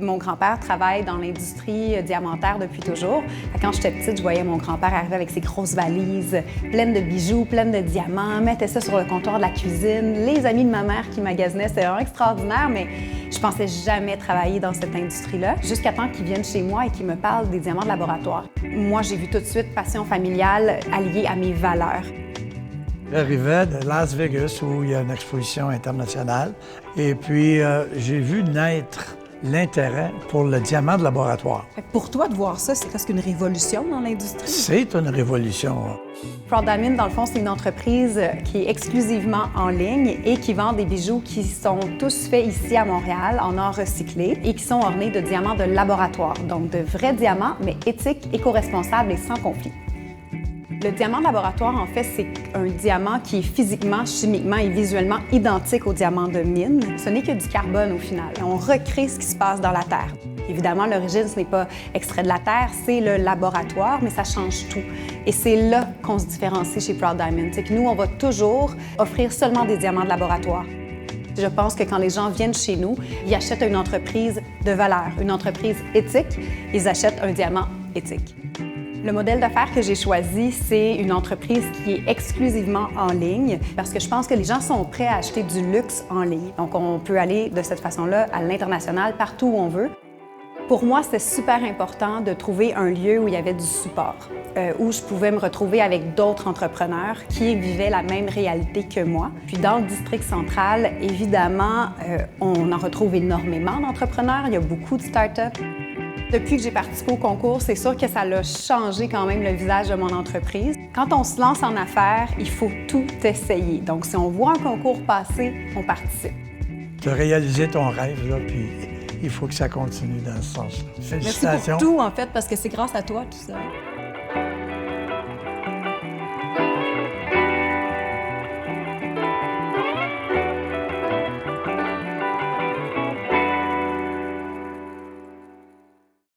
Mon grand-père travaille dans l'industrie diamantaire depuis toujours. Quand j'étais petite, je voyais mon grand-père arriver avec ses grosses valises pleines de bijoux, pleines de diamants, mettait ça sur le comptoir de la cuisine. Les amis de ma mère qui magasinaient, c'était vraiment extraordinaire, mais je pensais jamais travailler dans cette industrie-là, jusqu'à temps qu'ils viennent chez moi et qu'ils me parlent des diamants de laboratoire. Moi, j'ai vu tout de suite passion familiale alliée à mes valeurs. J'arrivais de Las Vegas où il y a une exposition internationale et puis j'ai vu naître l'intérêt pour le diamant de laboratoire. Pour toi, de voir ça, c'est presque une révolution dans l'industrie? C'est une révolution. Proud Diamond, dans le fond, c'est une entreprise qui est exclusivement en ligne et qui vend des bijoux qui sont tous faits ici à Montréal, en or recyclé, et qui sont ornés de diamants de laboratoire, donc de vrais diamants, mais éthiques, éco-responsables et sans conflit. Le diamant de laboratoire, en fait, c'est un diamant qui est physiquement, chimiquement et visuellement identique au diamant de mine. Ce n'est que du carbone au final. On recrée ce qui se passe dans la Terre. Évidemment, l'origine, ce n'est pas extrait de la Terre, c'est le laboratoire, mais ça change tout. Et c'est là qu'on se différencie chez Proud Diamond. C'est que nous, on va toujours offrir seulement des diamants de laboratoire. Je pense que quand les gens viennent chez nous, ils achètent une entreprise de valeur, une entreprise éthique, ils achètent un diamant éthique. Le modèle d'affaires que j'ai choisi, c'est une entreprise qui est exclusivement en ligne parce que je pense que les gens sont prêts à acheter du luxe en ligne. Donc, on peut aller de cette façon-là à l'international, partout où on veut. Pour moi, c'était super important de trouver un lieu où il y avait du support, où je pouvais me retrouver avec d'autres entrepreneurs qui vivaient la même réalité que moi. Puis dans le district central, évidemment, on en retrouve énormément d'entrepreneurs. Il y a beaucoup de start-up. Depuis que j'ai participé au concours, c'est sûr que ça a changé quand même le visage de mon entreprise. Quand on se lance en affaires, il faut tout essayer. Donc, si on voit un concours passer, on participe. Tu as réalisé ton rêve, là, puis il faut que ça continue dans ce sens-là. Félicitations. Merci pour tout, en fait, parce que c'est grâce à toi, tout ça.